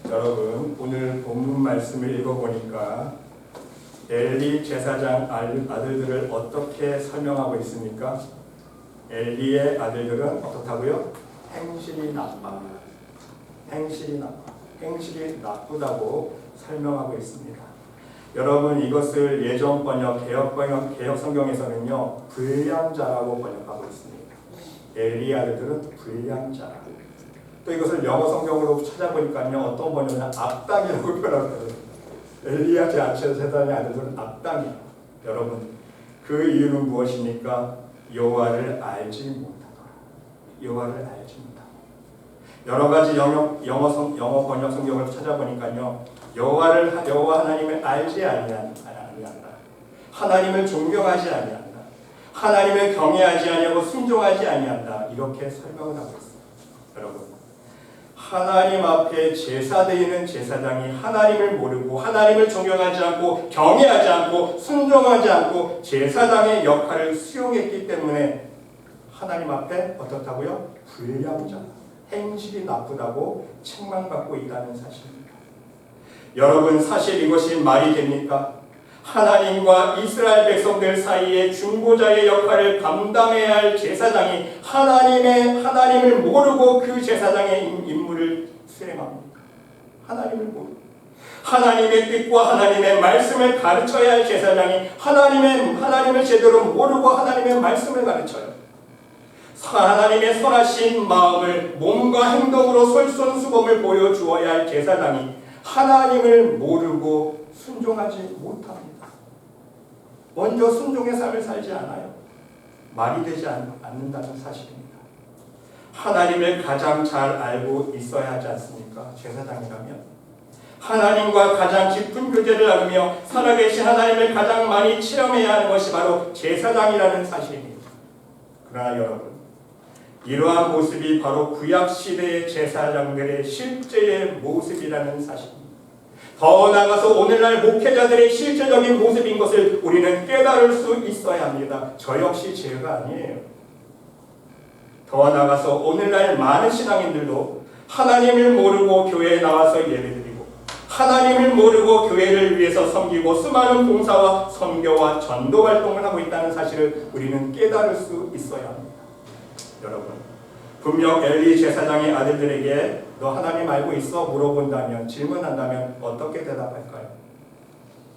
여러분, 오늘 본문 말씀을 읽어보니까 엘리 제사장 아들들을 어떻게 설명하고 있습니까? 엘리의 아들들은 어떻다고요? 행실이 나빠. 행실이 나쁘다고 설명하고 있습니다. 여러분, 이것을 예전 번역, 개혁 성경에서는요, 불량자라고 번역하고 있습니다. 엘리의 아들들은 불량자. 또 이것을 영어 성경으로 찾아보니까요, 어떤 번역은 악당이라고 표현하거든요. 엘리야 제사장의 아들들은 악당이에요. 여러분, 그 이유는 무엇입니까? 여호와를 알지 못하더라. 여호와를 알지 못하고. 여러 가지 영어 번역 성경을 찾아보니까요, 여호와 하나님을 알지 아니한다. 하나님을 존경하지 아니한다. 하나님을 경외하지 아니하고 순종하지 아니한다. 이렇게 설명을 하고 있습니다. 여러분, 하나님 앞에 제사드리는 제사장이 하나님을 모르고 하나님을 존경하지 않고 경외하지 않고 순종하지 않고 제사장의 역할을 수용했기 때문에 하나님 앞에 어떻다고요? 불량자, 행실이 나쁘다고 책망받고 있다는 사실입니다. 여러분, 사실 이것이 말이 됩니까? 하나님과 이스라엘 백성들 사이에 중보자의 역할을 감당해야 할 제사장이 하나님을 모르고 그 제사장의 임무를 수행합니다. 하나님을 모르고 하나님의 뜻과 하나님의 말씀을 가르쳐야 할 제사장이 하나님을 제대로 모르고 하나님의 말씀을 가르쳐요. 하나님의 선하신 마음을 몸과 행동으로 솔선수범을 보여주어야 할 제사장이 하나님을 모르고 순종하지 못합니다. 먼저 순종의 삶을 살지 않아요. 말이 되지 않는다는 사실입니다. 하나님을 가장 잘 알고 있어야 하지 않습니까? 제사장이라면 하나님과 가장 깊은 교제를 나누며 살아계신 하나님을 가장 많이 체험해야 하는 것이 바로 제사장이라는 사실입니다. 그러나 여러분, 이러한 모습이 바로 구약시대의 제사장들의 실제의 모습이라는 사실입니다. 더 나아가서 오늘날 목회자들의 실제적인 모습인 것을 우리는 깨달을 수 있어야 합니다. 저 역시 죄가 아니에요. 더 나아가서 오늘날 많은 신앙인들도 하나님을 모르고 교회에 나와서 예배드리고 하나님을 모르고 교회를 위해서 섬기고 수많은 봉사와 선교와 전도 활동을 하고 있다는 사실을 우리는 깨달을 수 있어야 합니다. 여러분, 분명 엘리 제사장의 아들들에게 너 하나님 알고 있어? 물어본다면, 질문한다면 어떻게 대답할까요?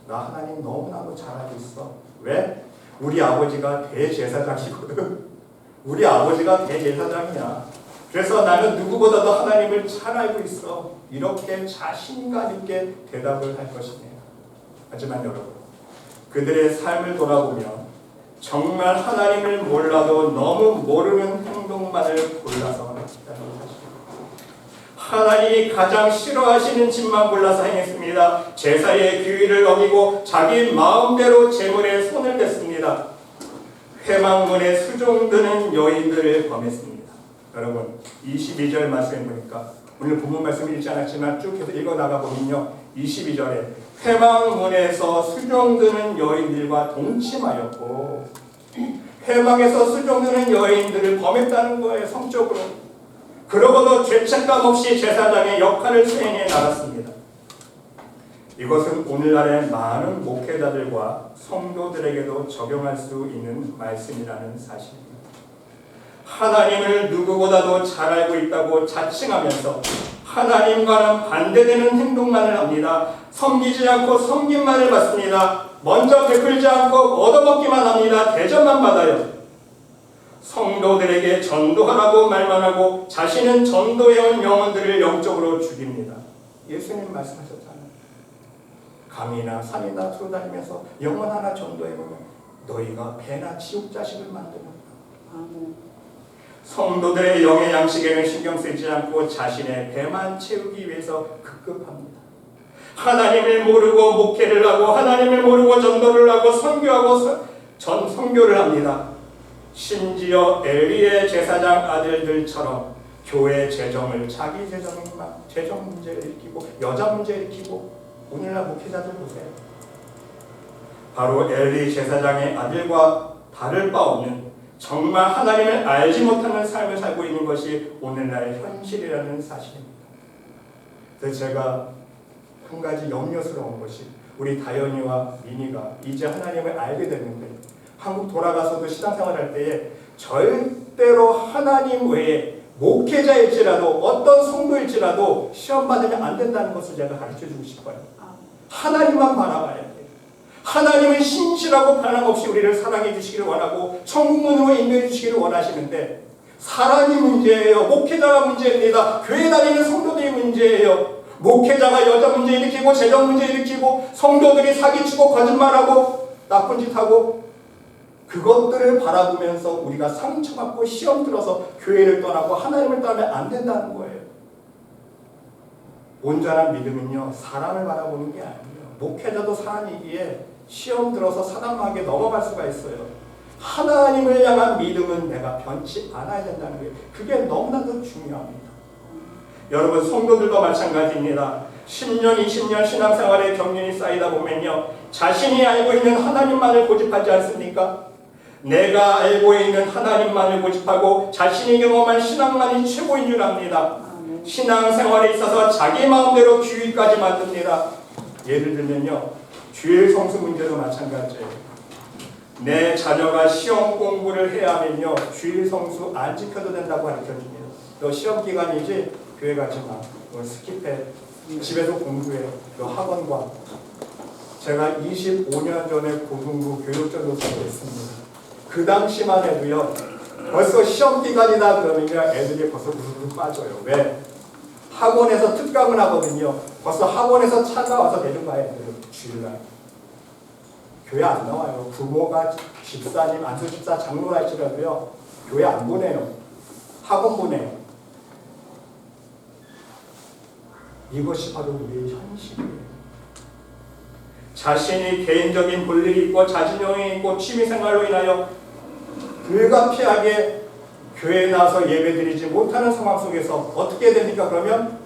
나 하나님 너무나도 잘 알고 있어. 왜? 우리 아버지가 대제사장이거든. 우리 아버지가 대제사장이야. 그래서 나는 누구보다도 하나님을 잘 알고 있어. 이렇게 자신감 있게 대답을 할 것이네요. 하지만 여러분, 그들의 삶을 돌아보면 정말 하나님을 몰라도 너무 모르는 행동만을 골라서 했다는 사실입니다. 하나님이 가장 싫어하시는 짓만 골라서 행했습니다. 제사의 규율을 어기고 자기 마음대로 제물에 손을 댔습니다. 회막문에 수종드는 여인들을 범했습니다. 여러분, 22절 말씀해 보니까 오늘 본문 말씀 읽지 않았지만 쭉 해서 읽어나가 보면요, 22절에 회막문에서 수종드는 여인들과 동침하였고 회막에서 수종드는 여인들을 범했다는 거예요. 성적으로. 그러고도 죄책감 없이 제사장의 역할을 수행해 나갔습니다. 이것은 오늘날의 많은 목회자들과 성도들에게도 적용할 수 있는 말씀이라는 사실입니다. 하나님을 누구보다도 잘 알고 있다고 자칭하면서 하나님과는 반대되는 행동만을 합니다. 섬기지 않고 섬김만을 받습니다. 먼저 베풀지 않고 얻어먹기만 합니다. 대접만 받아요. 성도들에게 전도하라고 말만 하고 자신은 전도해온 영혼들을 영적으로 죽입니다. 예수님 말씀하셨잖아요. 강이나 산이나 돌아다니면서 영혼 하나 전도해보면 너희가 배나 지옥 자식을 만드는다. 성도들의 영의 양식에는 신경 쓰지 않고 자신의 배만 채우기 위해서 급급합니다. 하나님을 모르고 목회를 하고 하나님을 모르고 전도를 하고 선교하고 선교를 합니다. 심지어 엘리의 제사장 아들들처럼 교회 재정을 자기 재정 문제를 일으키고 여자 문제를 일으키고 오늘날 목회자들 보세요. 바로 엘리 제사장의 아들과 다를 바 없는 정말 하나님을 알지 못하는 삶을 살고 있는 것이 오늘날의 현실이라는 사실입니다. 그래서 제가 한 가지 염려스러운 것이 우리 다현이와 민희가 이제 하나님을 알게 됐는데 한국 돌아가서도 신앙생활할 때에 절대로 하나님 외에 목회자일지라도 어떤 성도일지라도 시험 받으면 안 된다는 것을 제가 가르쳐주고 싶어요. 하나님만 바라봐야 돼요. 하나님은 신실하고 변함없이 우리를 사랑해 주시기를 원하고 천국문으로 인도해 주시기를 원하시는데 사람이 문제예요. 목회자가 문제입니다. 교회 다니는 성도들이 문제예요. 목회자가 여자 문제 일으키고 재정 문제 일으키고 성도들이 사기치고 거짓말하고 나쁜 짓하고 그것들을 바라보면서 우리가 상처받고 시험 들어서 교회를 떠나고 하나님을 떠나면 안 된다는 거예요. 온전한 믿음은요, 사람을 바라보는 게 아니에요. 목회자도 사람이기에 시험 들어서 사람에게 넘어갈 수가 있어요. 하나님을 향한 믿음은 내가 변치 않아야 된다는 거예요. 그게 너무나도 중요합니다. 여러분, 성도들도 마찬가지입니다. 10년, 20년 신앙생활에 경륜이 쌓이다 보면요, 자신이 알고 있는 하나님만을 고집하지 않습니까? 내가 알고 있는 하나님만을 고집하고 자신이 경험한 신앙만이 최고인 줄 압니다. 신앙생활에 있어서 자기 마음대로 주일까지 만듭니다. 예를 들면요, 주일 성수 문제도 마찬가지예요. 내 자녀가 시험 공부를 해야 하면요, 주일 성수 안 지켜도 된다고 가르쳐줍니다. 너 시험 기간이지 교회 가지 마. 너 스킵해. 집에서 공부해. 너 학원 가. 제가 25년 전에 고등부 교육전도사로 했습니다. 그 당시만 해도요, 벌써 시험 기간이다 그러면 애들이 벌써 부르르 빠져요. 왜? 학원에서 특강을 하거든요. 벌써 학원에서 차가 와서 내려가야 돼요. 주일날. 교회 안 나와요. 부모가 집사님, 안수집사, 장로라 할지라도요, 교회 안 보내요. 학원 보내요. 이것이 바로 우리의 현실이에요. 자신이 개인적인 볼일이 있고 자진형이 있고 취미생활로 인하여 불가피하게 교회에 나와서 예배드리지 못하는 상황 속에서 어떻게 됩니까? 그러면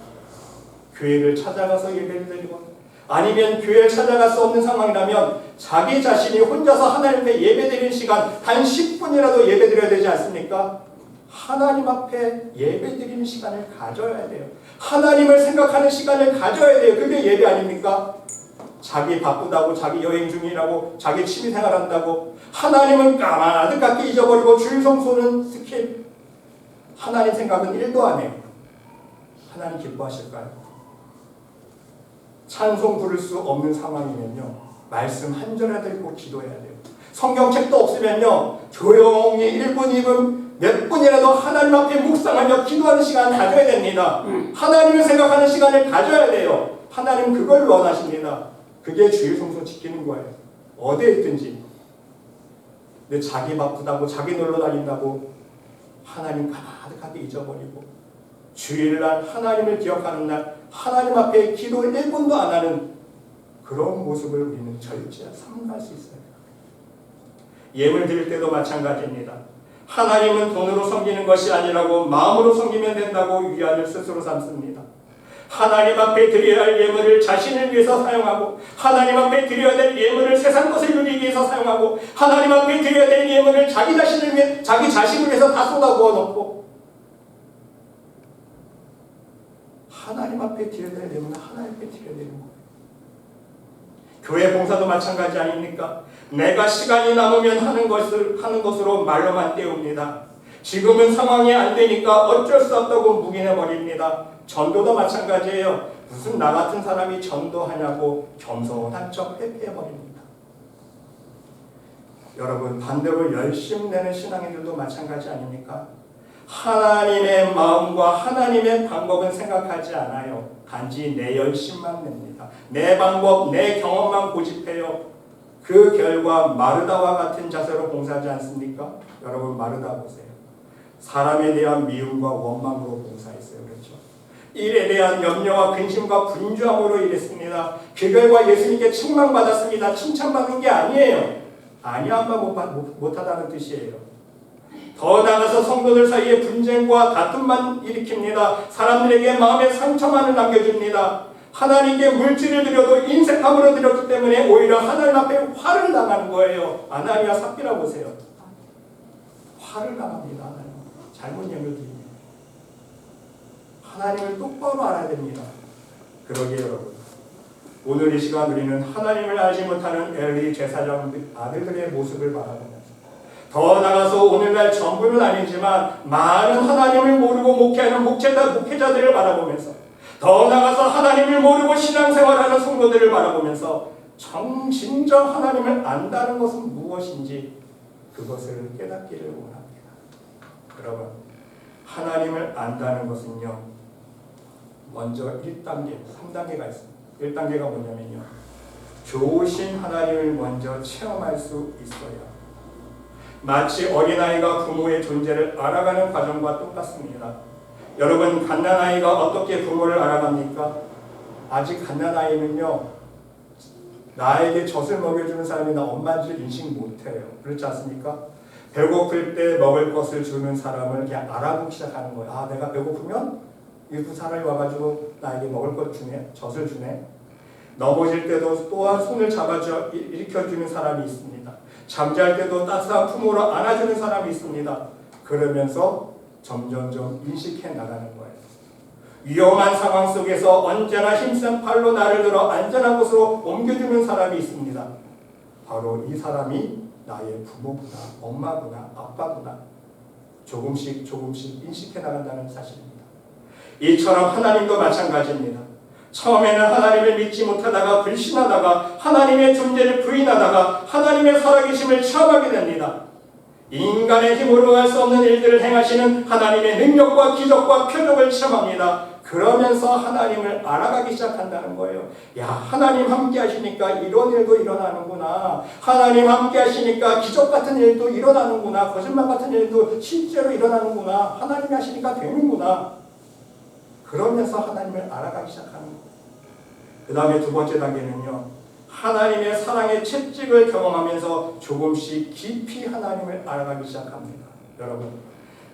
교회를 찾아가서 예배를 드리고, 아니면 교회를 찾아갈 수 없는 상황이라면 자기 자신이 혼자서 하나님 앞에 예배드리는 시간 단 10분이라도 예배드려야 되지 않습니까? 하나님 앞에 예배드리는 시간을 가져야 돼요. 하나님을 생각하는 시간을 가져야 돼요. 그게 예배 아닙니까? 자기 바쁘다고, 자기 여행 중이라고, 자기 취미생활 한다고 하나님은 까마득하게 잊어버리고 주일 성수는 스킵. 하나님 생각은 1도 안 해요. 하나님 기뻐하실까요? 찬송 부를 수 없는 상황이면요, 말씀 한 절이라도 읽고 기도해야 돼요. 성경책도 없으면요, 조용히 1분, 2분, 몇 분이라도 하나님 앞에 묵상하며 기도하는 시간을 가져야 됩니다. 하나님을 생각하는 시간을 가져야 돼요. 하나님 그걸 원하십니다. 그게 주일 성수 지키는 거예요. 어디에 있든지. 근데 자기 바쁘다고, 자기 놀러 다닌다고 하나님 가득하게 잊어버리고, 주일날 하나님을 기억하는 날 하나님 앞에 기도 1분도 안 하는 그런 모습을 우리는 절제 삼갈 수 있어요. 예물 드릴 때도 마찬가지입니다. 하나님은 돈으로 섬기는 것이 아니라고 마음으로 섬기면 된다고 위안을 스스로 삼습니다. 하나님 앞에 드려야 할 예물을 자신을 위해서 사용하고, 하나님 앞에 드려야 될 예물을 세상 것을 누리기 위해서 사용하고, 하나님 앞에 드려야 될 예물을 자기 자신을 위해, 자기 자식을 위해서 다 쏟아부어 놓고, 하나님 앞에 드려야 될 예물은 하나님 앞에 드려야 되는 거예요. 교회 봉사도 마찬가지 아닙니까? 내가 시간이 남으면 하는 것으로 말로만 때웁니다. 지금은 상황이 안 되니까 어쩔 수 없다고 묵인해버립니다. 전도도 마찬가지예요. 무슨 나 같은 사람이 전도하냐고 겸손한 척 회피해버립니다. 여러분, 반대로 열심 내는 신앙인들도 마찬가지 아닙니까? 하나님의 마음과 하나님의 방법은 생각하지 않아요. 단지 내 열심만 냅니다. 내 방법, 내 경험만 고집해요. 그 결과 마르다와 같은 자세로 봉사하지 않습니까? 여러분, 마르다 보세요. 사람에 대한 미움과 원망으로 봉사했어요. 그렇죠? 일에 대한 염려와 근심과 분주함으로 일했습니다. 그 결과 예수님께 책망받았습니다. 칭찬받은 게 아니에요. 아니함만 못하다는 뜻이에요. 더 나아가서 성도들 사이에 분쟁과 다툼만 일으킵니다. 사람들에게 마음의 상처만을 남겨줍니다. 하나님께 물질을 드려도 인색함으로 드렸기 때문에 오히려 하나님 앞에 화를 당하는 거예요. 아나니아 삽비라 보세요. 화를 당합니다. 하나님. 잘못 예물 드리면. 하나님을 똑바로 알아야 됩니다. 그러기에 여러분, 오늘 이 시간 우리는 하나님을 알지 못하는 엘리 제사장 아들들의 모습을 바라보면서, 더 나아가서 오늘날 전부는 아니지만 많은 하나님을 모르고 목회하는 목회자들을 바라보면서, 더 나아가서 하나님을 모르고 신앙생활하는 성도들을 바라보면서 진정 하나님을 안다는 것은 무엇인지 그것을 깨닫기를 원합니다. 여러분, 하나님을 안다는 것은요, 먼저 1단계, 3단계가 있습니다. 1단계가 뭐냐면요, 좋으신 하나님을 먼저 체험할 수 있어야, 마치 어린아이가 부모의 존재를 알아가는 과정과 똑같습니다. 여러분, 갓난아이가 어떻게 부모를 알아갑니까? 아직 갓난아이는요, 나에게 젖을 먹여주는 사람이 나 엄마인지 인식 못해요. 그렇지 않습니까? 배고플 때 먹을 것을 주는 사람을 그냥 알아보기 시작하는 거예요. 아, 내가 배고프면 이 사람이 와가지고 나에게 먹을 것 주네, 젖을 주네. 넘어질 때도 또한 손을 잡아줘 일으켜주는 사람이 있습니다. 잠잘 때도 따스한 품으로 안아주는 사람이 있습니다. 그러면서 점점점 인식해 나가는 거예요. 위험한 상황 속에서 언제나 힘센 팔로 나를 들어 안전한 곳으로 옮겨주는 사람이 있습니다. 바로 이 사람이 나의 부모구나, 엄마구나, 아빠구나, 조금씩 인식해 나간다는 사실입니다. 이처럼 하나님도 마찬가지입니다. 처음에는 하나님을 믿지 못하다가 불신하다가 하나님의 존재를 부인하다가 하나님의 살아계심을 체험하게 됩니다. 인간의 힘으로 할 수 없는 일들을 행하시는 하나님의 능력과 기적과 표적을 체험합니다. 그러면서 하나님을 알아가기 시작한다는 거예요. 야, 하나님 함께 하시니까 이런 일도 일어나는구나. 하나님 함께 하시니까 기적 같은 일도 일어나는구나. 거짓말 같은 일도 실제로 일어나는구나. 하나님이 하시니까 되는구나. 그러면서 하나님을 알아가기 시작하는 거예요. 그 다음에 두 번째 단계는요, 하나님의 사랑의 채찍을 경험하면서 조금씩 깊이 하나님을 알아가기 시작합니다. 여러분,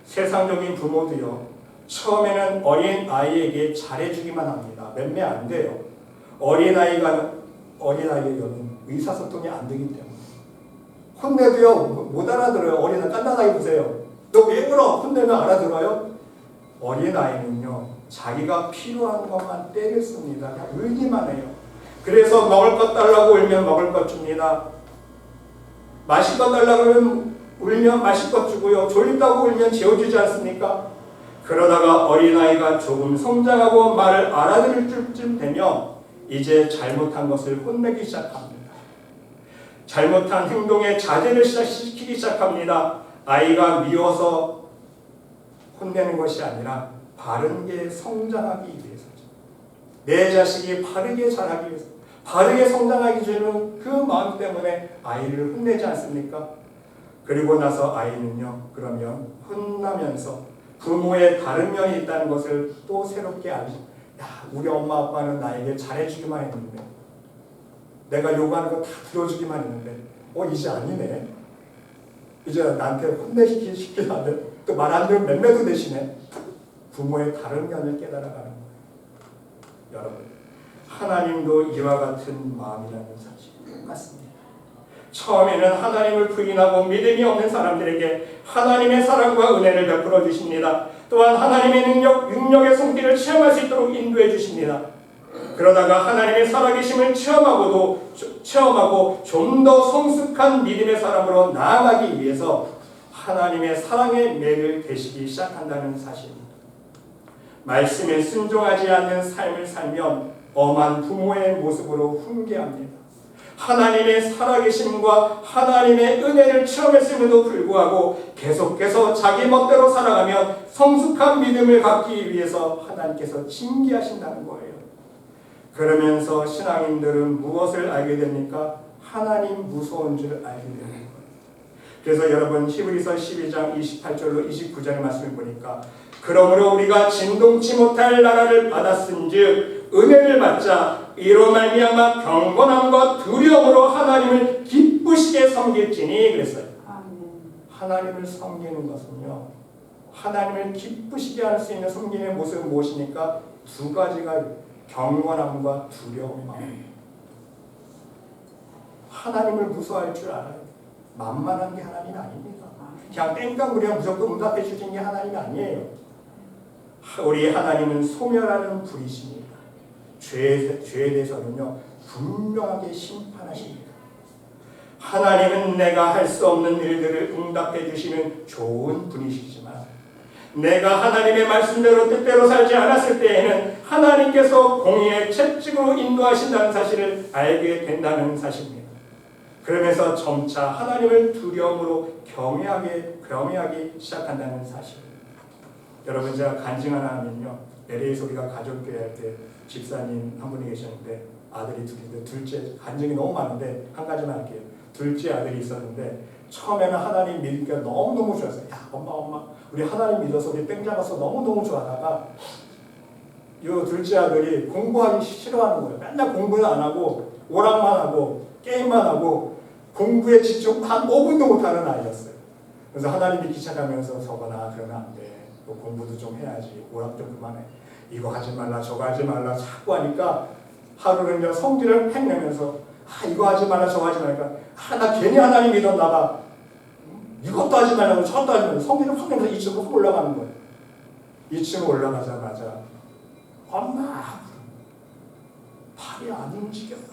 세상적인 부모도요, 처음에는 어린 아이에게 잘해주기만 합니다. 맴매 안 돼요. 어린아이에게는 의사소통이 안 되기 때문에. 혼내도요, 못 알아들어요. 어린아이, 깐난아이 보세요. 너 왜 울어? 혼내면 알아들어요? 어린아이는요, 자기가 필요한 것만 때렸습니다. 그냥 울기만 해요. 그래서 먹을 것 달라고 울면 먹을 것 줍니다. 마실 것 달라고 그러면 울면 마실 것 주고요. 졸립다고 울면 재워주지 않습니까? 그러다가 어린아이가 조금 성장하고 말을 알아들을 쯤 되면 이제 잘못한 것을 혼내기 시작합니다. 잘못한 행동에 자제를 시키기 시작합니다. 아이가 미워서 혼내는 것이 아니라 바른 게 성장하기 위해서죠. 내 자식이 바르게 자라기 위해서, 바르게 성장하기 주는 그 마음 때문에 아이를 혼내지 않습니까? 그리고 나서 아이는요, 그러면 혼나면서 부모의 다른 면이 있다는 것을 또 새롭게 알죠. 야, 우리 엄마 아빠는 나에게 잘해주기만 했는데, 내가 요구하는 거 다 들어주기만 했는데, 이제 아니네. 이제 나한테 혼내시키려 하면 또 말 안 들으면 맴매도 대신에 부모의 다른 면을 깨달아가는 거예요. 여러분, 하나님도 이와 같은 마음이라는 사실이 똑같습니다. 처음에는 하나님을 부인하고 믿음이 없는 사람들에게 하나님의 사랑과 은혜를 베풀어 주십니다. 또한 하나님의 능력의 손길을 체험할 수 있도록 인도해 주십니다. 그러다가 하나님의 살아계심을 체험하고 좀 더 성숙한 믿음의 사람으로 나아가기 위해서 하나님의 사랑의 매를 되시기 시작한다는 사실입니다. 말씀에 순종하지 않는 삶을 살면 엄한 부모의 모습으로 훈계합니다. 하나님의 살아계심과 하나님의 은혜를 체험했음에도 불구하고 계속해서 자기 멋대로 살아가면 성숙한 믿음을 갖기 위해서 하나님께서 징계하신다는 거예요. 그러면서 신앙인들은 무엇을 알게 됩니까? 하나님 무서운 줄 알게 되는 거예요. 그래서 여러분, 히브리서 12장 28절로 29절의 말씀을 보니까, 그러므로 우리가 진동치 못할 나라를 받았은즉 은혜를 받자 이로 말미암아 경건함과 두려움으로 하나님을 기쁘시게 섬길지니 그랬어요. 하나님을 섬기는 것은요, 하나님을 기쁘시게 할 수 있는 섬김의 모습은 무엇입니까? 두 가지가 경건함과 두려움입니다. 하나님을 무서워할 줄 알아요. 만만한 게 하나님이 아닙니다. 그냥 땡깡부리가 무조건 응답해 주신 게 하나님이 아니에요. 우리 하나님은 소멸하는 분이십니다. 죄에 대해서는요 분명하게 심판하십니다. 하나님은 내가 할 수 없는 일들을 응답해 주시는 좋은 분이시지만 내가 하나님의 말씀대로 뜻대로 살지 않았을 때에는 하나님께서 공의의 채찍으로 인도하신다는 사실을 알게 된다는 사실입니다. 그러면서 점차 하나님을 두려움으로 경외하기 시작한다는 사실. 여러분, 제가 간증 하나 하면요, LA에서 우리가 가족교회 할 때 집사님 한 분이 계셨는데 아들이 둘인데, 둘째 간증이 너무 많은데 한 가지만 할게요. 둘째 아들이 있었는데 처음에는 하나님 믿으니까 너무너무 좋았어요. 야, 엄마 우리 하나님 믿어서 우리 뺑 잡아서 너무너무 좋아하다가 이 둘째 아들이 공부하기 싫어하는 거예요. 맨날 공부는 안 하고 오락만 하고 게임만 하고 공부에 집중 한 5분도 못하는 아이였어요. 그래서 하나님이 귀찮으면서 서거나 그러면 안 돼. 또 공부도 좀 해야지. 오락 좀 그만해. 이거 하지 말라 저거 하지 말라 자꾸 하니까 하루는 성질을 팩 내면서 이거 하지 말라 저거 하지 말라. 나 괜히 하나님 믿었나 봐. 이것도 하지 말라고 저것도 하지 말라고 성질을 확 내면서 2층으로 확 올라가는 거예요. 2층 올라가자마자 엄마 팔이 안 움직여요.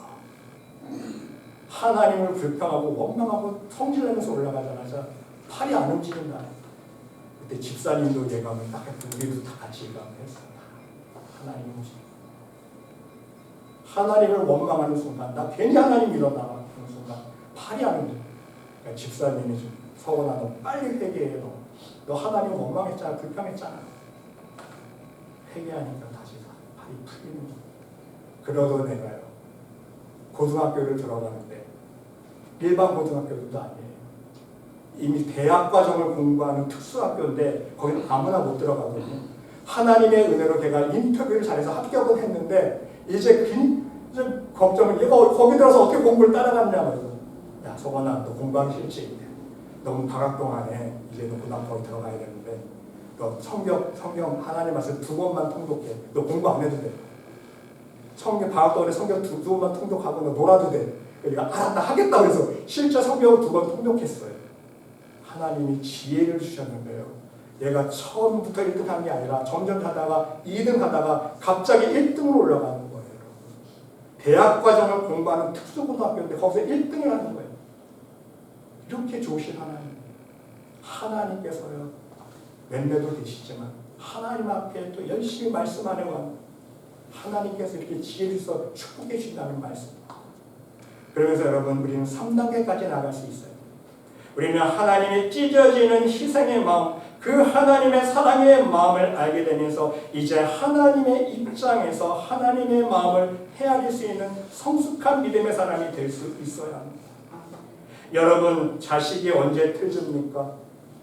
하나님을 불평하고 원망하고 성질내면서 올라가자마자 팔이 안 움직인다. 그때 집사님도 예감을 딱 했고 우리도 다 같이 예감을 했어요. 하나님이 움직여. 하나님을 원망하는 순간, 나 괜히 하나님 믿었나 봐. 그런 순간 팔이 안 움직여. 그러니까 집사님이 좀 서원아, 너 빨리 회개해. 너 하나님 원망했잖아, 불평했잖아. 회개하니까 다시 팔이 풀리는 거야. 그러던 내가요, 고등학교를 들어가는데 일반 고등학교도 아니에요. 이미 대학 과정을 공부하는 특수학교인데 거기는 아무나 못 들어가거든요. 하나님의 은혜로 걔가 인터뷰를 잘해서 합격은 했는데 이제 걱정을, 얘가 거기 들어서 어떻게 공부를 따라갔냐 말이죠. 야, 서건아, 너 공부하기 싫지? 너무 방학 동안에 이제 너 고등학교에 들어가야 되는데 너 성경 하나님 말씀 2번만 통독해. 너 공부 안 해도 돼. 방학 동안에 성경 2번만 통독하고 너 놀아도 돼. 그러니까 나 하겠다 그래서 실제 성경을 2번 통독했어요. 하나님이 지혜를 주셨는데요. 얘가 처음부터 1등 한 게 아니라 점점 하다가 2등 하다가 갑자기 1등으로 올라가는 거예요. 대학 과정을 공부하는 특수고등학교인데 거기서 1등을 하는 거예요. 이렇게 좋으신 하나님. 하나님께서요, 몇몇도 계시지만 하나님 앞에 또 열심히 말씀하는 건 하나님께서 이렇게 지혜 주셔서 축복해 주신다는 말씀. 그러면서 여러분, 우리는 3단계까지 나갈 수 있어요. 우리는 하나님의 찢어지는 희생의 마음, 그 하나님의 사랑의 마음을 알게 되면서 이제 하나님의 입장에서 하나님의 마음을 헤아릴 수 있는 성숙한 믿음의 사람이 될 수 있어야 합니다. 여러분, 자식이 언제 틀집니까?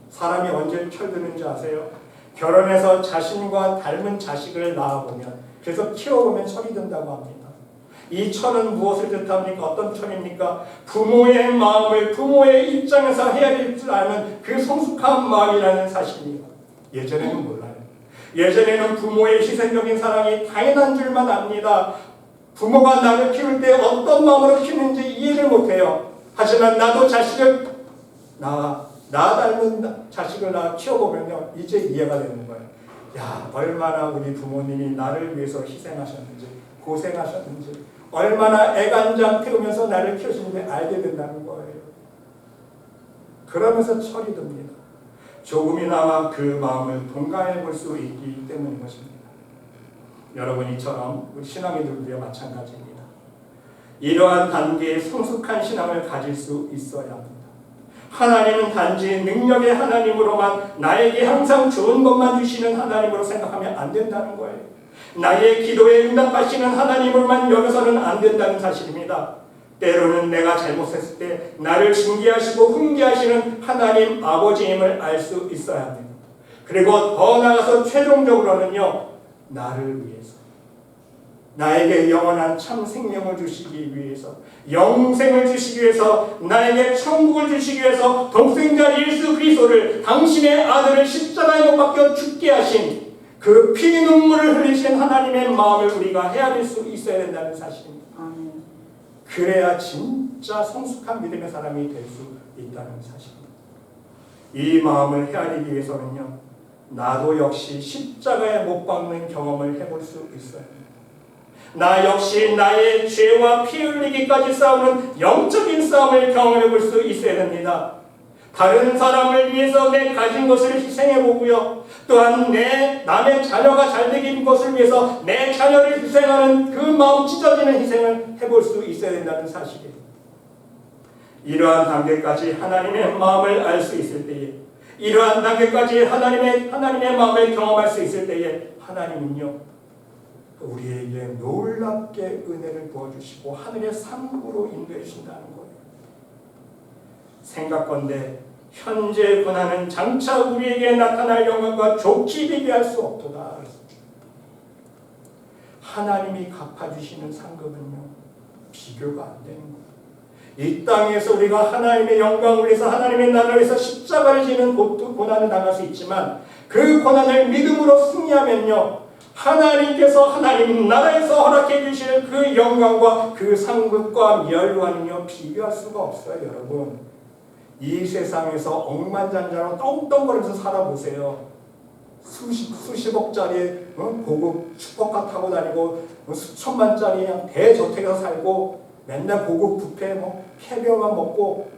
사람이 언제 철드는지 아세요? 결혼해서 자신과 닮은 자식을 낳아보면, 그래서 키워보면 철이 든다고 합니다. 이 철은 무엇을 뜻합니까? 어떤 철입니까? 부모의 마음을 부모의 입장에서 헤아릴 줄 아는 그 성숙한 마음이라는 사실입니다. 예전에는 몰라요. 예전에는 부모의 희생적인 사랑이 당연한 줄만 압니다. 부모가 나를 키울 때 어떤 마음으로 키우는지 이해를 못해요. 하지만 나도 자식을 나 닮은 자식을 키워보면요, 이제 이해가 되는 거예요. 야, 얼마나 우리 부모님이 나를 위해서 희생하셨는지, 고생하셨는지, 얼마나 애간장 태우면서 나를 키우시는지 알게 된다는 거예요. 그러면서 철이 듭니다. 조금이나마 그 마음을 동감해 볼 수 있기 때문인 것입니다. 여러분, 이처럼 우리 신앙인들도 마찬가지입니다. 이러한 단계의 성숙한 신앙을 가질 수 있어야 합니다. 하나님은 단지 능력의 하나님으로만, 나에게 항상 좋은 것만 주시는 하나님으로 생각하면 안 된다는 거예요. 나의 기도에 응답하시는 하나님으로만 여겨서는 안 된다는 사실입니다. 때로는 내가 잘못했을 때 나를 징계하시고 훈계하시는 하나님 아버지임을 알 수 있어야 합니다. 그리고 더 나아가서 최종적으로는요, 나를 위해서, 나에게 영원한 참 생명을 주시기 위해서, 영생을 주시기 위해서, 나에게 천국을 주시기 위해서 독생자 예수 그리스도를, 당신의 아들을 십자가에 못 박혀 죽게 하신 그 피 눈물을 흘리신 하나님의 마음을 우리가 헤아릴 수 있어야 된다는 사실입니다. 그래야 진짜 성숙한 믿음의 사람이 될 수 있다는 사실입니다. 이 마음을 헤아리기 위해서는요, 나도 역시 십자가에 못 박는 경험을 해볼 수 있어야 합니다. 나 역시 나의 죄와 피 흘리기까지 싸우는 영적인 싸움을 경험해 볼 수 있어야 됩니다. 다른 사람을 위해서 내 가진 것을 희생해 보고요. 또한 내 남의 자녀가 잘 되는 것을 위해서 내 자녀를 희생하는 그 마음 찢어지는 희생을 해볼 수 있어야 된다는 사실이에요. 이러한 단계까지 하나님의 마음을 알 수 있을 때에, 이러한 단계까지 하나님의 마음을 경험할 수 있을 때에 하나님은요, 우리에게 놀랍게 은혜를 부어주시고 하늘의 상급으로 인도해 주신다는 거예요. 생각건대 현재 고난은 장차 우리에게 나타날 영광과 좋게 비교할 수 없도다. 하나님이 갚아주시는 상급은요, 비교가 안 되는 거예요. 이 땅에서 우리가 하나님의 영광을 위해서, 하나님의 나라를 위해서 십자가를 지는 고난을 당할 수 있지만, 그 고난을 믿음으로 승리하면요, 하나님께서 하나님 나라에서 허락해 주실 그 영광과 그 상급과 멸관은요, 비교할 수가 없어요. 여러분, 이 세상에서 억만장자로 떵떵거리면서 살아보세요. 수십억짜리 고급 슈퍼카 타고 다니고 수천만짜리 대저택에서 살고 맨날 고급 뷔페 캐비어만 먹고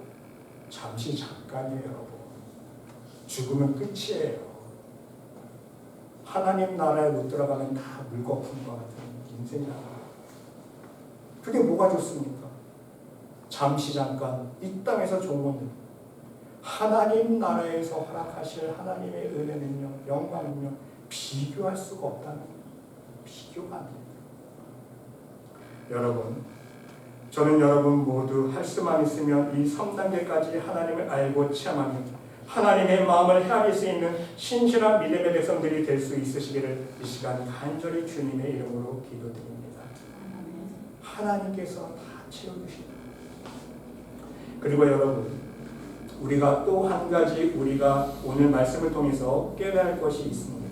잠시 잠깐이에요. 여러분, 죽으면 끝이에요. 하나님 나라에 못 들어가면 다 물거품과 같은 인생이야. 그게 뭐가 좋습니까? 잠시 잠깐 이 땅에서 좋은 건데, 하나님 나라에서 허락하실 하나님의 은혜는요, 영광은요, 비교할 수가 없다는 거예요. 비교가 안 됩니다. 여러분, 저는 여러분 모두 할 수만 있으면 이 3단계까지 하나님을 알고 체험하는 하나님의 마음을 헤아릴 수 있는 신실한 믿음의 백성들이 될 수 있으시기를 이 시간 간절히 주님의 이름으로 기도드립니다. 하나님께서 다 채워주십니다. 그리고 여러분, 우리가 또 한 가지 우리가 오늘 말씀을 통해서 깨달아야 할 것이 있습니다.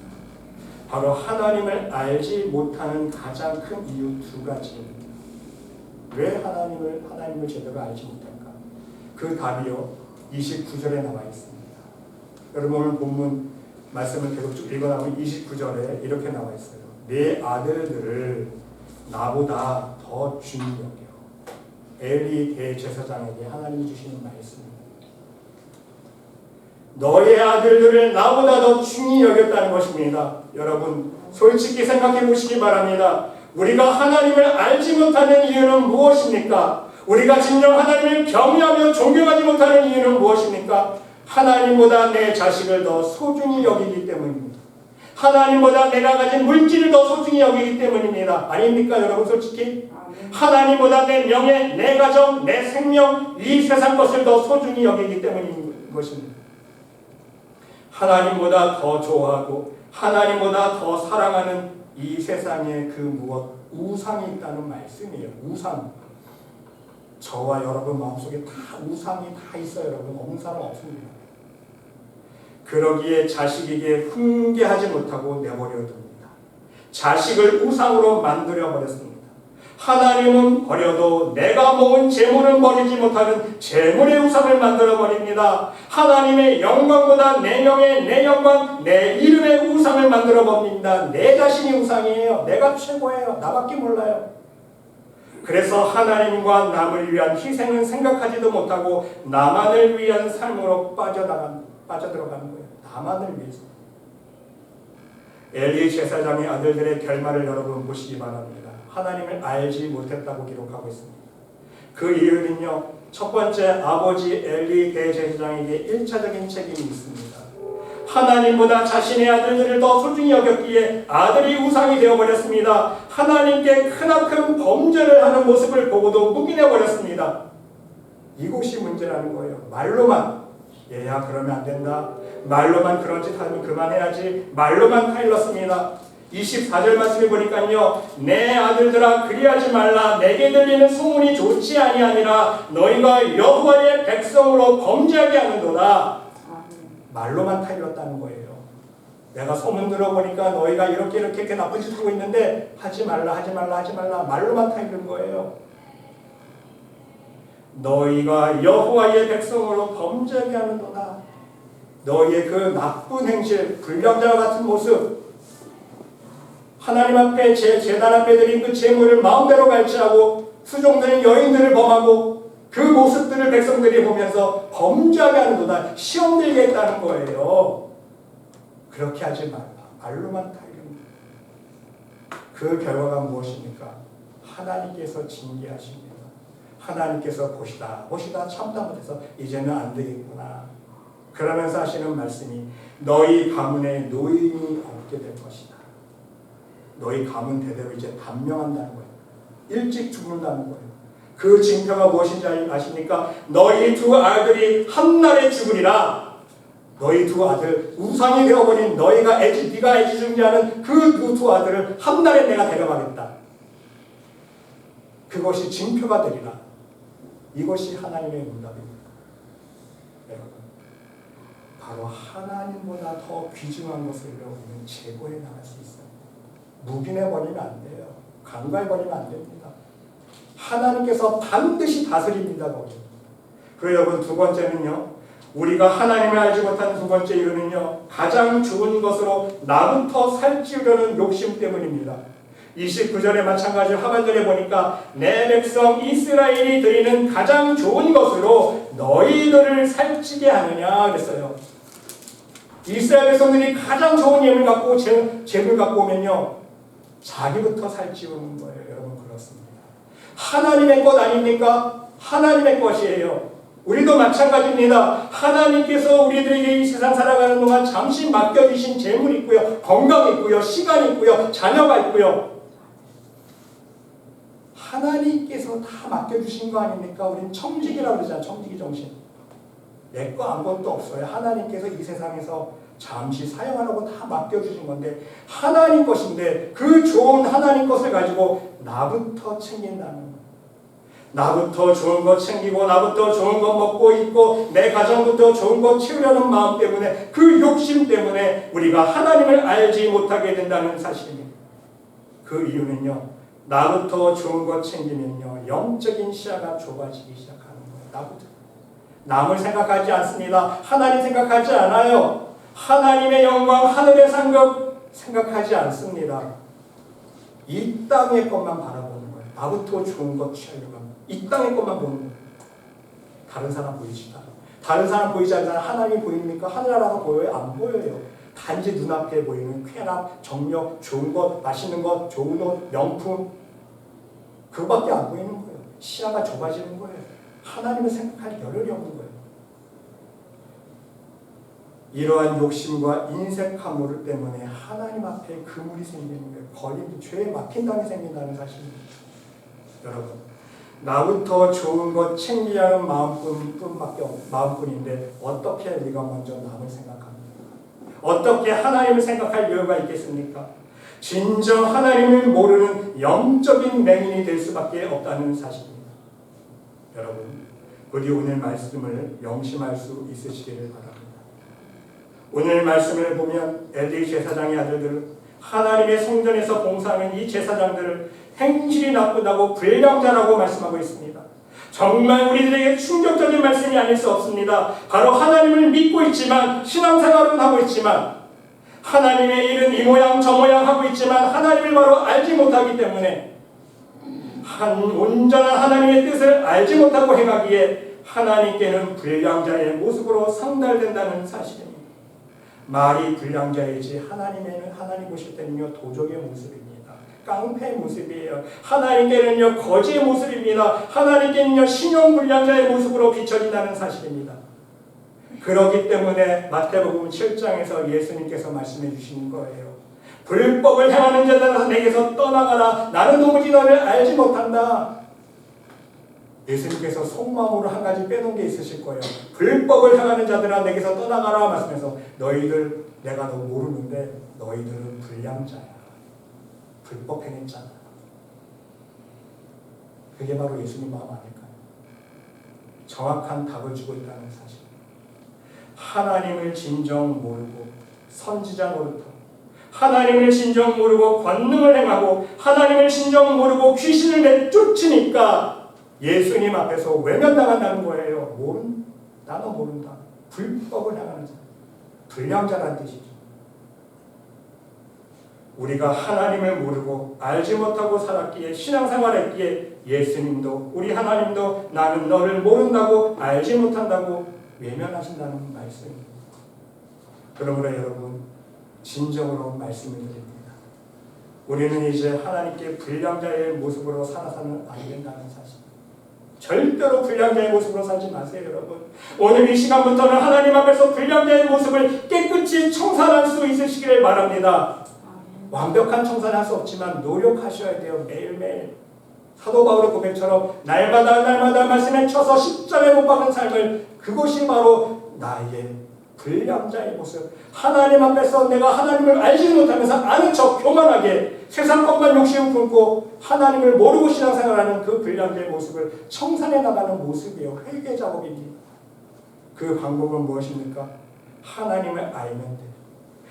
바로 하나님을 알지 못하는 가장 큰 이유 두 가지입니다. 왜 하나님을 제대로 알지 못할까? 그 답이요, 29절에 나와 있습니다. 여러분, 오늘 본문 말씀을 계속 쭉 읽어나면 29절에 이렇게 나와 있어요. 내 아들들을 나보다 더 중히 여겨. 엘리 대제사장에게 하나님이 주시는 말씀입니다. 너의 아들들을 나보다 더 중히 여겼다는 것입니다. 여러분, 솔직히 생각해 보시기 바랍니다. 우리가 하나님을 알지 못하는 이유는 무엇입니까? 우리가 진정 하나님을 경외하며 존경하지 못하는 이유는 무엇입니까? 하나님보다 내 자식을 더 소중히 여기기 때문입니다. 하나님보다 내가 가진 물질을 더 소중히 여기기 때문입니다. 아닙니까, 여러분? 솔직히 하나님보다 내 명예, 내 가정, 내 생명, 이 세상 것을 더 소중히 여기기 때문인 것입니다. 하나님보다 더 좋아하고 하나님보다 더 사랑하는 이 세상에 그 무엇, 우상이 있다는 말씀이에요. 우상. 저와 여러분 마음속에 다 우상이 다 있어요. 여러분, 없는 사람 없습니다. 그러기에 자식에게 훈계하지 못하고 내버려 둡니다. 자식을 우상으로 만들어 버렸습니다. 하나님은 버려도 내가 모은 재물은 버리지 못하는 재물의 우상을 만들어 버립니다. 하나님의 영광보다 내 명예, 내 영광, 내 이름의 우상을 만들어 버립니다. 내 자신이 우상이에요. 내가 최고예요. 나밖에 몰라요. 그래서 하나님과 남을 위한 희생은 생각하지도 못하고 나만을 위한 삶으로 빠져들어가는 거예요. 나만을 위해서. 엘리 제사장의 아들들의 결말을 여러분 보시기 바랍니다. 하나님을 알지 못했다고 기록하고 있습니다. 그 이유는요, 첫 번째, 아버지 엘리 대제사장에게 1차적인 책임이 있습니다. 하나님보다 자신의 아들들을 더 소중히 여겼기에 아들이 우상이 되어버렸습니다. 하나님께 크나큰 범죄를 하는 모습을 보고도 묵인해버렸습니다. 이것이 문제라는 거예요. 말로만, 얘야 그러면 안 된다, 말로만 그런 짓 하면 그만해야지, 말로만 타일렀습니다. 24절 말씀을 보니까요, 내 아들들아 그리하지 말라. 내게 들리는 소문이 좋지 아니하니라. 너희가 여호와의 백성으로 범죄하게 하는도다. 말로만 타일렀다는 거예요. 내가 소문 들어보니까 너희가 이렇게 나쁜 짓 하고 있는데 하지 말라 말로만 타일른 거예요. 너희가 여호와의 백성으로 범죄하게 하는도다. 너희의 그 나쁜 행실, 불량자와 같은 모습, 하나님 앞에 제단 앞에 드린 그 제물을 마음대로 갈취하고 수종되는 여인들을 범하고 그 모습들을 백성들이 보면서 범죄하게 하는도다. 시험 들게 했다는 거예요. 그렇게 하지 말라. 말로만 타이릅니다. 그 결과가 무엇입니까? 하나님께서 징계하십니다. 하나님께서 보시다 참다 못해서 이제는 안 되겠구나. 그러면서 하시는 말씀이 너희 가문에 노인이 없게 될 것이다. 너희 가문 대대로 이제 단명한다는 거예요. 일찍 죽는다는 거예요. 그 징표가 무엇인지 아십니까? 너희 두 아들이 한날에 죽으리라. 너희 두 아들, 우상이 되어버린 네가 애지중지하는 그 두 아들을 한날에 내가 데려가겠다. 그것이 징표가 되리라. 이것이 하나님의 응답입니다. 여러분, 바로 하나님보다 더 귀중한 것을 우리는 제거해 나갈 수 있어요. 묵인해버리면 안 돼요. 간과해버리면 안 됩니다. 하나님께서 반드시 다스립니다. 그리고 여러분, 두 번째는요, 우리가 하나님을 알지 못한 두 번째 이유는요, 가장 좋은 것으로 나부터 살찌우려는 욕심 때문입니다. 29절에 마찬가지로 하반절에 보니까 내 백성 이스라엘이 드리는 가장 좋은 것으로 너희들을 살찌게 하느냐 그랬어요. 이스라엘 백성들이 가장 좋은 예물 갖고 재물 갖고 오면요, 자기부터 살찌우는 거예요. 여러분, 그렇습니다. 하나님의 것 아닙니까? 하나님의 것이에요. 우리도 마찬가지입니다. 하나님께서 우리들에게 이 세상 살아가는 동안 잠시 맡겨주신 재물 있고요, 건강 있고요, 시간 있고요, 자녀가 있고요. 하나님께서 다 맡겨주신 거 아닙니까? 우린 청지기라고 그러잖아요. 청지기 정신. 내 거 아무것도 없어요. 하나님께서 이 세상에서 잠시 사용하라고 다 맡겨주신 건데, 하나님 것인데 그 좋은 하나님 것을 가지고 나부터 챙긴다는 거예요. 나부터 좋은 것 챙기고 나부터 좋은 것 먹고 있고 내 가정부터 좋은 것 채우려는 마음 때문에, 그 욕심 때문에 우리가 하나님을 알지 못하게 된다는 사실입니다. 그 이유는요, 나부터 좋은 것 챙기면요, 영적인 시야가 좁아지기 시작하는 거예요. 나부터. 남을 생각하지 않습니다. 하나님 생각하지 않아요. 하나님의 영광, 하늘의 상급 생각하지 않습니다. 이 땅의 것만 바라보는 거예요. 나부터 좋은 것 취하려고 합니다. 이 땅의 것만 보는 거예요. 다른 사람 보이지도 않아요. 다른 사람 보이지 않잖아요. 하나님이 보입니까? 하늘나라가 보여요? 안 보여요. 단지 눈앞에 보이는 쾌락, 정력, 좋은 것, 맛있는 것, 좋은 옷, 명품, 그거밖에 안 보이는 거예요. 시야가 좁아지는 거예요. 하나님을 생각할 여력이 없는 거예요. 이러한 욕심과 인색함 때문에 하나님 앞에 그물이 생기는 거예요. 걸림, 죄에 막힌 땅이 생긴다는 사실입니다. 여러분, 나부터 좋은 것 챙기려는 마음뿐인데 어떻게 우리가 먼저 남을 생각합니까? 어떻게 하나님을 생각할 여유가 있겠습니까? 진정 하나님을 모르는 영적인 맹인이 될 수밖에 없다는 사실입니다. 여러분, 우리 오늘 말씀을 명심할 수 있으시기를 바랍니다. 오늘 말씀을 보면 엘리 제사장의 아들들은 하나님의 성전에서 봉사하는 이 제사장들을 행실이 나쁘다고 불량자라고 말씀하고 있습니다. 정말 우리들에게 충격적인 말씀이 아닐 수 없습니다. 바로 하나님을 믿고 있지만, 신앙생활은 하고 있지만, 하나님의 일은 이 모양 저 모양 하고 있지만 하나님을 바로 알지 못하기 때문에, 온전한 하나님의 뜻을 알지 못하고 행하기에 하나님께는 불량자의 모습으로 상달된다는 사실입니다. 말이 불량자이지 하나님 보실 때는요, 도적의 모습입니다. 깡패의 모습이에요. 하나님께는요, 거지의 모습입니다. 하나님께는요, 신용불량자의 모습으로 비춰진다는 사실입니다. 그렇기 때문에 마태복음 7장에서 예수님께서 말씀해 주시는 거예요. 불법을 행하는 자들아 내게서 떠나가라. 나는 도무지 너를 알지 못한다. 예수님께서 속마음으로 한 가지 빼놓은 게 있으실 거예요. 불법을 행하는 자들아 내게서 떠나가라 말씀해서, 너희들 내가 너 모르는데 너희들은 불량자야. 불법 행했잖아. 그게 바로 예수님 마음 아닐까요? 정확한 답을 주고 있다는 사실. 하나님을 진정 모르고 선지자 노릇하고, 하나님을 진정 모르고 권능을 행하고, 하나님을 진정 모르고 귀신을 내쫓으니까 예수님 앞에서 외면당한다는 거예요. 나도 모른다. 불법을 행하는 자, 불량자라는 뜻이죠. 우리가 하나님을 모르고 알지 못하고 살았기에 신앙생활했기에 예수님도 우리 하나님도 나는 너를 모른다고 알지 못한다고 외면하신다는 말씀입니다. 그러므로 여러분 진정으로 말씀을 드립니다. 우리는 이제 하나님께 불량자의 모습으로 살아서는 안 된다는 사실. 절대로 불량자의 모습으로 살지 마세요, 여러분. 오늘 이 시간부터는 하나님 앞에서 불량자의 모습을 깨끗이 청산할 수 있으시기를 바랍니다. 완벽한 청산할 수 없지만 노력하셔야 돼요. 매일매일. 사도 바울의 고백처럼 날마다 말씀에 쳐서 십자가에 못 박은 삶을, 그것이 바로 나의 불량자의 모습. 하나님 앞에서 내가 하나님을 알지 못하면서 아는 척 교만하게 세상 것만 욕심을 품고 하나님을 모르고 신앙생활하는 그 불량자의 모습을 청산해 나가는 모습이에요. 회개 작업입니다. 그 방법은 무엇입니까? 하나님을 알면 돼요.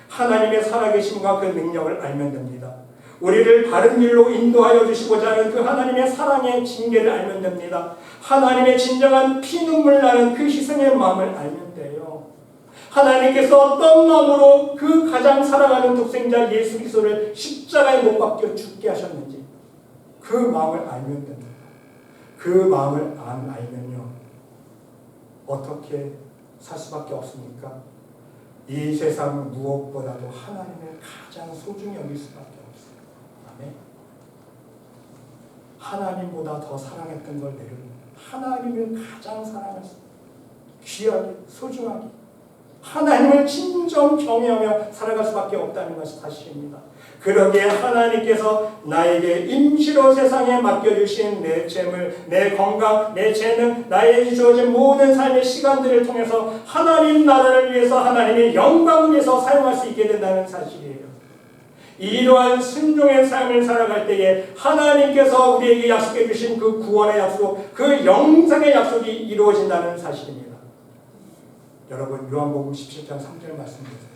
하나님의 살아계심과 그 능력을 알면 됩니다. 우리를 바른 길로 인도하여 주시고자 하는 그 하나님의 사랑의 징계를 알면 됩니다. 하나님의 진정한 피눈물 나는 그 희생의 마음을 알면 돼요. 하나님께서 어떤 마음으로 그 가장 사랑하는 독생자 예수 그리스도를 십자가에 못 박혀 죽게 하셨는지 그 마음을 알면 됩니다. 그 마음을 안 알면요, 어떻게 살 수밖에 없습니까? 이 세상 무엇보다도 하나님을 가장 소중히 여길 수밖에 없어요. 아멘. 하나님보다 더 사랑했던 걸 내려놓는, 하나님을 가장 사랑했어요. 귀하게, 소중하게 하나님을 진정 경외하며 살아갈 수밖에 없다는 것이 사실입니다. 그러기에 하나님께서 나에게 임시로 세상에 맡겨주신 내 재물, 내 건강, 내 재능, 나에게 주어진 모든 삶의 시간들을 통해서 하나님 나라를 위해서, 하나님의 영광을 위해서 사용할 수 있게 된다는 사실이에요. 이러한 순종의 삶을 살아갈 때에 하나님께서 우리에게 약속해 주신 그 구원의 약속, 그 영생의 약속이 이루어진다는 사실입니다. 여러분 요한복음 17장 3절 말씀 보세요.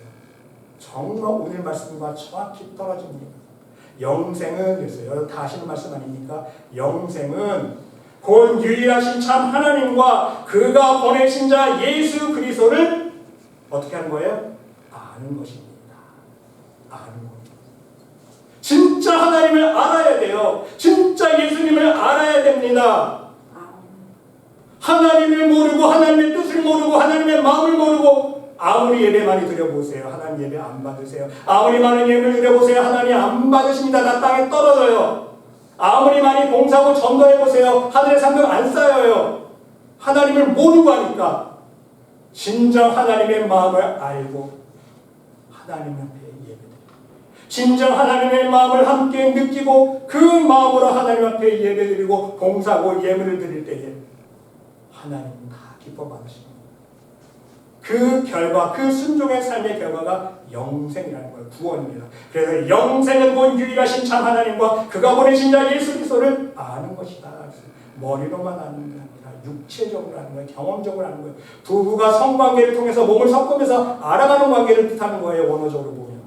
정말 오늘 말씀과 정확히 떨어집니다. 영생은 그랬어요. 여러분 다 아시는 말씀 아닙니까? 영생은 곧 유일하신 참 하나님과 그가 보내신 자 예수 그리스도를 어떻게 하는 거예요? 아는 것입니다. 아는 것. 진짜 하나님을 알아야 돼요. 진짜 예수님을 알아야 됩니다. 하나님을 모르고 하나님의 뜻을 모르고 하나님의 마음을 모르고 아무리 예배 많이 드려보세요. 하나님 예배 안 받으세요. 아무리 많은 예배를 드려보세요. 하나님 안 받으십니다. 나 땅에 떨어져요. 아무리 많이 봉사하고 전도해보세요. 하늘의 상급 안 쌓여요. 하나님을 모르고 하니까. 진정 하나님의 마음을 알고 하나님 앞에 예배드려요. 진정 하나님의 마음을 함께 느끼고 그 마음으로 하나님 앞에 예배드리고 봉사하고 예물을 드릴 때에 하나님은 다 기뻐 받으십니다. 그 결과, 그 순종의 삶의 결과가 영생이라는 거예요. 구원입니다. 그래서 영생은 곧 유일하신 참 하나님과 그가 보내신 자 예수 그리스도를 아는 것이다. 머리로만 아는 게 아니라 육체적으로 아는 거예요. 경험적으로 아는 거예요. 부부가 성관계를 통해서 몸을 섞으면서 알아가는 관계를 뜻하는 거예요. 원어적으로 보면.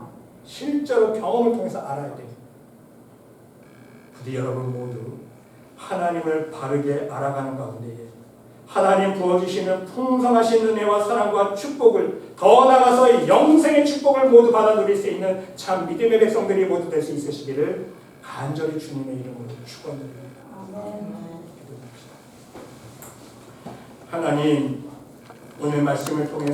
실제로 경험을 통해서 알아야 돼요. 부디 여러분 모두 하나님을 바르게 알아가는 가운데 하나님 부어주시는 풍성하신 은혜와 사랑과 축복을, 더 나아가서 영생의 축복을 모두 받아 누릴 수 있는 참 믿음의 백성들이 모두 될 수 있으시기를 간절히 주님의 이름으로 축원드립니다. 하나님, 오늘 말씀을 통해서